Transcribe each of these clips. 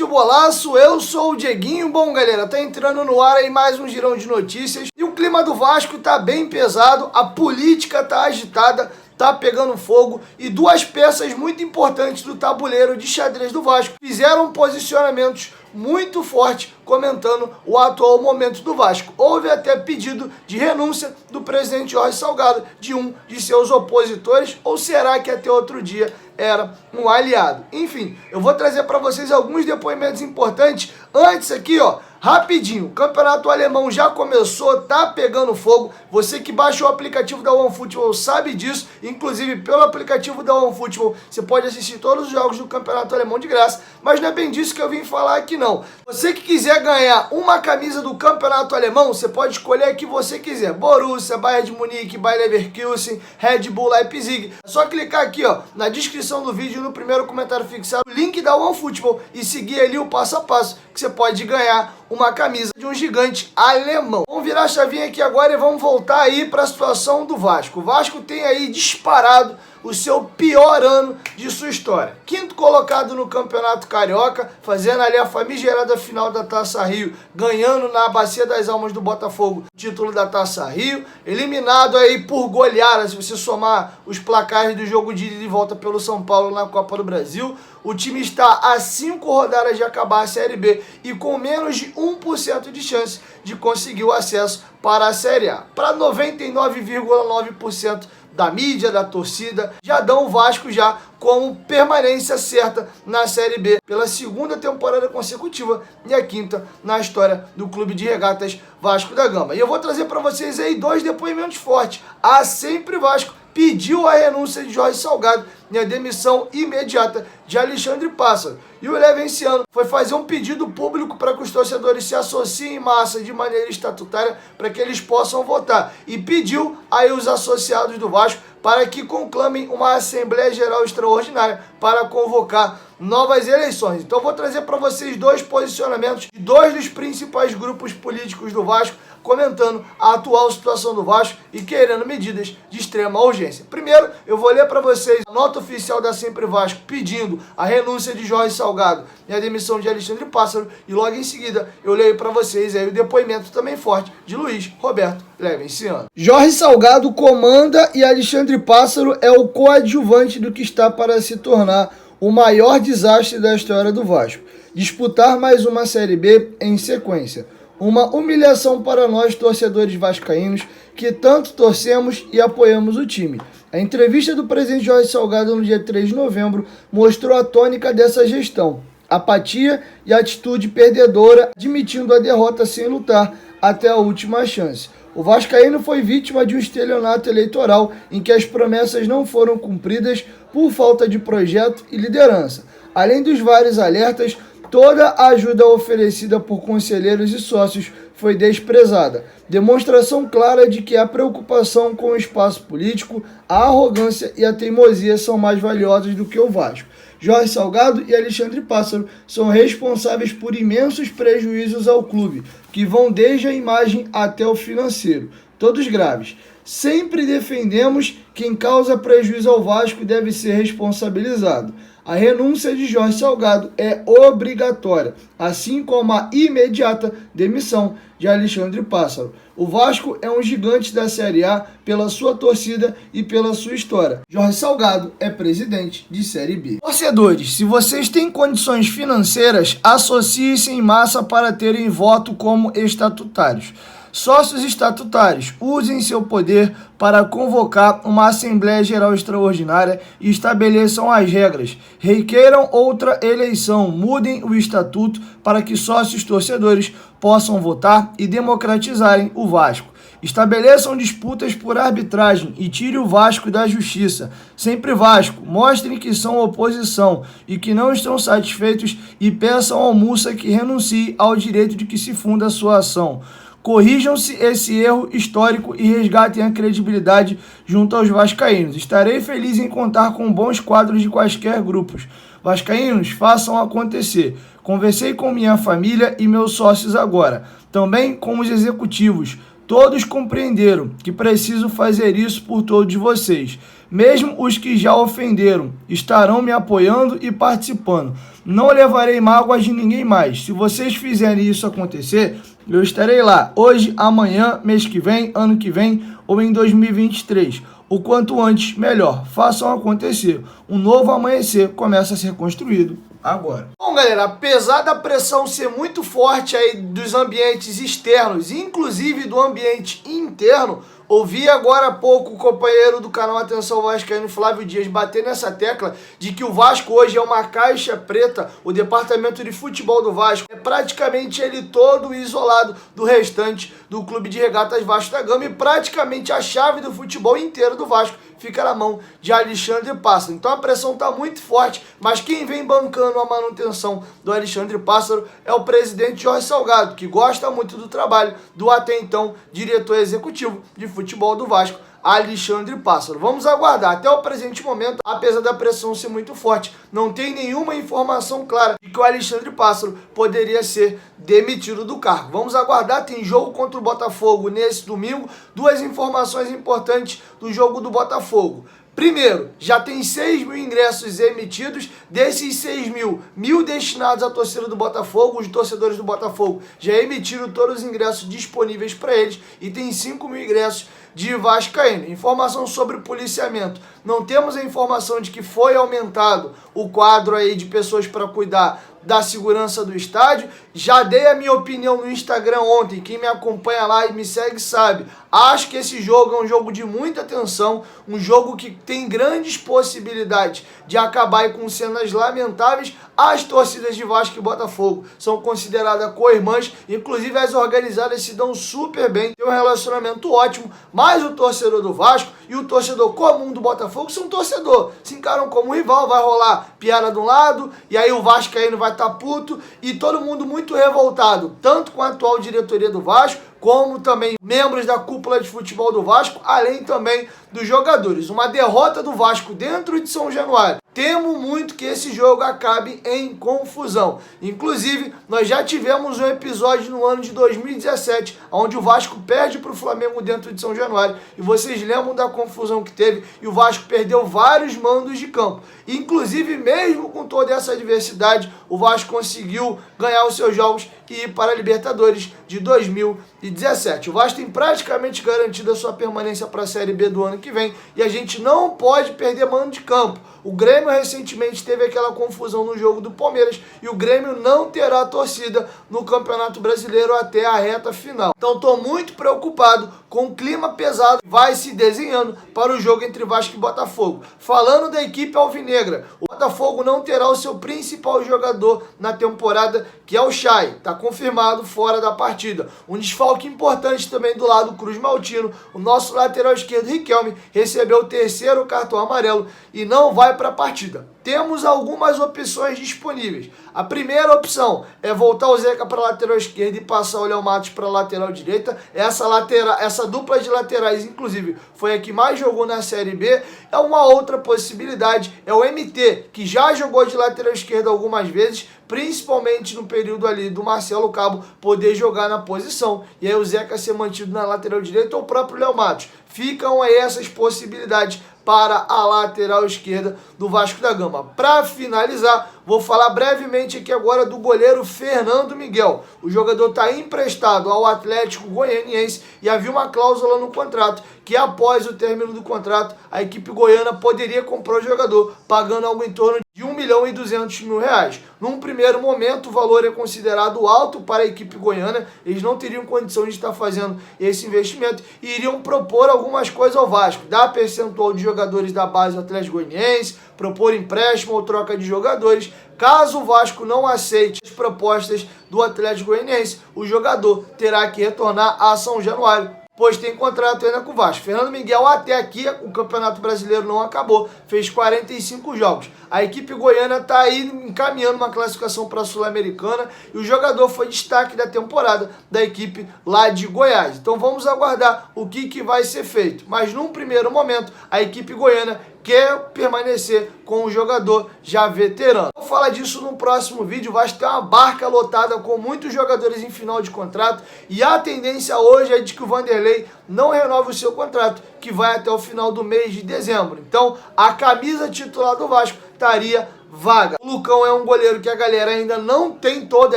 Futebolaço, eu sou o Dieguinho. Bom, galera, tá entrando no ar aí mais um girão de notícias e o clima do Vasco tá bem pesado, a política tá agitada, tá pegando fogo e duas peças muito importantes do tabuleiro de xadrez do Vasco fizeram posicionamentos muito fortes comentando o atual momento do Vasco. Houve até pedido de renúncia do presidente Jorge Salgado, de um de seus opositores, ou será que até outro dia era um aliado? Enfim, eu vou trazer para vocês alguns depoimentos importantes. Antes aqui, ó, rapidinho, o campeonato alemão já começou, tá pegando fogo. Você que baixou o aplicativo da OneFootball sabe disso. Inclusive, pelo aplicativo da OneFootball, você pode assistir todos os jogos do campeonato alemão de graça. Mas não é bem disso que eu vim falar aqui, não. Você que quiser ganhar uma camisa do campeonato alemão, você pode escolher a que você quiser. Borussia, Bayern de Munique, Bayer Leverkusen, Red Bull Leipzig. É só clicar aqui, ó, na descrição do vídeo, no primeiro comentário fixado, o link da OneFootball e seguir ali o passo a passo que você pode ganhar uma camisa de um gigante alemão. Vamos virar a chavinha aqui agora e vamos voltar aí para a situação do Vasco. O Vasco tem aí disparado o seu pior ano de sua história. Quinto colocado no Campeonato Carioca, fazendo ali a famigerada final da Taça Rio, ganhando na Bacia das Almas do Botafogo o título da Taça Rio, eliminado aí por goleada, se você somar os placares do jogo de ida e volta pelo São Paulo na Copa do Brasil. O time está a 5 rodadas de acabar a Série B e com menos de 1% de chance de conseguir o acesso para a Série A. Para 99,9% da mídia, da torcida, já dão o Vasco já como permanência certa na Série B pela segunda temporada consecutiva e a quinta na história do Clube de Regatas Vasco da Gama. E eu vou trazer para vocês aí dois depoimentos fortes. A Sempre Vasco pediu a renúncia de Jorge Salgado e a demissão imediata de Alexandre Pássaro. E o Levenciano foi fazer um pedido público para que os torcedores se associem em massa de maneira estatutária para que eles possam votar. E pediu aí os associados do Vasco para que conclamem uma Assembleia Geral Extraordinária para convocar novas eleições. Então eu vou trazer para vocês dois posicionamentos de dois dos principais grupos políticos do Vasco, comentando a atual situação do Vasco e querendo medidas de extrema urgência. Primeiro, eu vou ler para vocês a nota oficial da Sempre Vasco pedindo a renúncia de Jorge Salgado e a demissão de Alexandre Pássaro, e logo em seguida eu leio para vocês aí o depoimento também forte de Luiz Roberto Levenciano. Jorge Salgado comanda e Alexandre Pássaro é o coadjuvante do que está para se tornar o maior desastre da história do Vasco: disputar mais uma Série B em sequência. Uma humilhação para nós, torcedores vascaínos, que tanto torcemos e apoiamos o time. A entrevista do presidente Jorge Salgado no dia 3 de novembro mostrou a tônica dessa gestão: apatia e atitude perdedora, admitindo a derrota sem lutar até a última chance. O vascaíno foi vítima de um estelionato eleitoral em que as promessas não foram cumpridas por falta de projeto e liderança. Além dos vários alertas, toda a ajuda oferecida por conselheiros e sócios foi desprezada. Demonstração clara de que a preocupação com o espaço político, a arrogância e a teimosia são mais valiosas do que o Vasco. Jorge Salgado e Alexandre Pássaro são responsáveis por imensos prejuízos ao clube, que vão desde a imagem até o financeiro, todos graves. Sempre defendemos que quem causa prejuízo ao Vasco deve ser responsabilizado. A renúncia de Jorge Salgado é obrigatória, assim como a imediata demissão de Alexandre Pássaro. O Vasco é um gigante da Série A pela sua torcida e pela sua história. Jorge Salgado é presidente de Série B. Torcedores, se vocês têm condições financeiras, associem-se em massa para terem voto como estatutários. Sócios estatutários, usem seu poder para convocar uma Assembleia Geral Extraordinária e estabeleçam as regras. Requeiram outra eleição, mudem o estatuto para que sócios torcedores possam votar e democratizarem o Vasco. Estabeleçam disputas por arbitragem e tire o Vasco da justiça. Sempre Vasco, mostrem que são oposição e que não estão satisfeitos e peçam ao Mussa que renuncie ao direito de que se funda a sua ação. Corrijam-se esse erro histórico e resgatem a credibilidade junto aos vascaínos. Estarei feliz em contar com bons quadros de quaisquer grupos. Vascaínos, façam acontecer. Conversei com minha família e meus sócios agora, também com os executivos. Todos compreenderam que preciso fazer isso por todos vocês. Mesmo os que já ofenderam estarão me apoiando e participando. Não levarei mágoas de ninguém mais. Se vocês fizerem isso acontecer, eu estarei lá. Hoje, amanhã, mês que vem, ano que vem ou em 2023. O quanto antes, melhor. Façam acontecer. Um novo amanhecer começa a ser construído agora. Bom, galera, apesar da pressão ser muito forte aí dos ambientes externos, inclusive do ambiente interno, ouvi agora há pouco o companheiro do canal Atenção Vascaíno, Flávio Dias, bater nessa tecla de que o Vasco hoje é uma caixa preta. O departamento de futebol do Vasco é praticamente ele todo isolado do restante do Clube de Regatas Vasco da Gama, e praticamente a chave do futebol inteiro do Vasco fica na mão de Alexandre Pássaro. Então a pressão está muito forte, mas quem vem bancando a manutenção do Alexandre Pássaro é o presidente Jorge Salgado, que gosta muito do trabalho do até então diretor executivo de futebol do Vasco, Alexandre Pássaro. Vamos aguardar. Até o presente momento, apesar da pressão ser muito forte, não tem nenhuma informação clara de que o Alexandre Pássaro poderia ser demitido do cargo. Vamos aguardar. Tem jogo contra o Botafogo nesse domingo. Duas informações importantes do jogo do Botafogo. Primeiro, já tem 6 mil ingressos emitidos. Desses 6 mil, 1.000 destinados à torcida do Botafogo. Os torcedores do Botafogo já emitiram todos os ingressos disponíveis para eles, e tem 5 mil ingressos de vascaíno. Informação sobre o policiamento. Não temos a informação de que foi aumentado o quadro aí de pessoas para cuidar da segurança do estádio. Já dei a minha opinião no Instagram ontem. Quem me acompanha lá e me segue sabe. Acho que esse jogo é um jogo de muita tensão, um jogo que tem grandes possibilidades de acabar aí com cenas lamentáveis. As torcidas de Vasco e Botafogo são consideradas co-irmãs, inclusive as organizadas se dão super bem, tem um relacionamento ótimo, mas o torcedor do Vasco e o torcedor comum do Botafogo são torcedor, se encaram como rival. Vai rolar piada de um lado, e aí o Vascaíno vai estar puto, e todo mundo muito revoltado, tanto com a atual diretoria do Vasco, como também membros da cúpula de futebol do Vasco, além também dos jogadores. Uma derrota do Vasco dentro de São Januário. Temo muito que esse jogo acabe em confusão. Inclusive, nós já tivemos um episódio no ano de 2017, onde o Vasco perde para o Flamengo dentro de São Januário. E vocês lembram da confusão que teve, e o Vasco perdeu vários mandos de campo. Inclusive, mesmo com toda essa adversidade, o Vasco conseguiu ganhar os seus jogos e ir para a Libertadores de 2017. O Vasco tem praticamente garantido a sua permanência para a Série B do ano que vem, e a gente não pode perder mando de campo. O Grêmio recentemente teve aquela confusão no jogo do Palmeiras, e o Grêmio não terá torcida no Campeonato Brasileiro até a reta final. Então estou muito preocupado com o clima pesado que vai se desenhando para o jogo entre Vasco e Botafogo. Falando da equipe alvinegra, o Botafogo não terá o seu principal jogador na temporada, que é o Chay. Está confirmado fora da partida. Um desfalque importante também do lado Cruz Maltino. O nosso lateral esquerdo, Riquelme, recebeu o 3º cartão amarelo e não vai para a partida. Temos algumas opções disponíveis. A primeira opção é voltar o Zeca para a lateral esquerda e passar o Léo Matos para a lateral direita. Essa dupla de laterais, inclusive, foi a que mais jogou na Série B. É uma outra possibilidade, é o MT, que já jogou de lateral esquerda algumas vezes, principalmente no período ali do Marcelo Cabo poder jogar na posição, e aí o Zeca ser mantido na lateral direita ou o próprio Léo Matos. Ficam aí essas possibilidades para a lateral esquerda do Vasco da Gama. Para finalizar, vou falar brevemente aqui agora do goleiro Fernando Miguel. O jogador está emprestado ao Atlético Goianiense e havia uma cláusula no contrato que após o término do contrato, a equipe goiana poderia comprar o jogador pagando algo em torno de R$1.200.000. Num primeiro momento, o valor é considerado alto para a equipe goiana. Eles não teriam condição de estar fazendo esse investimento e iriam propor algumas coisas ao Vasco. Dar percentual de jogadores da base do Atlético Goianiense, propor empréstimo ou troca de jogadores. Caso o Vasco não aceite as propostas do Atlético Goianiense, o jogador terá que retornar a São Januário, pois tem contrato ainda com o Vasco. Fernando Miguel, até aqui, o Campeonato Brasileiro não acabou, fez 45 jogos. A equipe goiana está aí encaminhando uma classificação para a Sul-Americana, e o jogador foi destaque da temporada da equipe lá de Goiás. Então vamos aguardar o que vai ser feito. Mas num primeiro momento, a equipe goiana quer permanecer com o jogador já veterano. Vou falar disso no próximo vídeo. O Vasco tem uma barca lotada com muitos jogadores em final de contrato e a tendência hoje é de que o Vanderlei não renove o seu contrato, que vai até o final do mês de dezembro. Então, a camisa titular do Vasco estaria vaga. O Lucão é um goleiro que a galera ainda não tem toda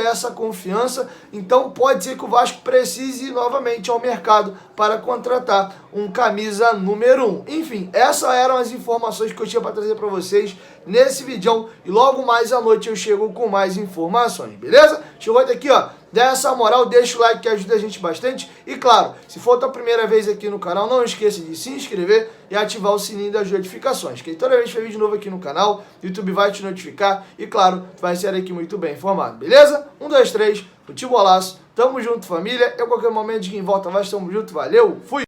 essa confiança, então pode ser que o Vasco precise ir novamente ao mercado para contratar um camisa número 1. Enfim, essas eram as informações que eu tinha para trazer para vocês nesse vídeo e logo mais à noite eu chego com mais informações, beleza? Chegou até aqui, ó, dá essa moral, deixa o like que ajuda a gente bastante e claro, se for a tua primeira vez aqui no canal, não esqueça de se inscrever e ativar o sininho das notificações, que toda vez que tiver vídeo novo aqui no canal, o YouTube vai te notificar e claro, tu vai ser aqui muito bem informado, beleza? 1, 2, 3, futebolaço, tamo junto família, eu qualquer momento de quem volta, vai, tamo junto, valeu, fui!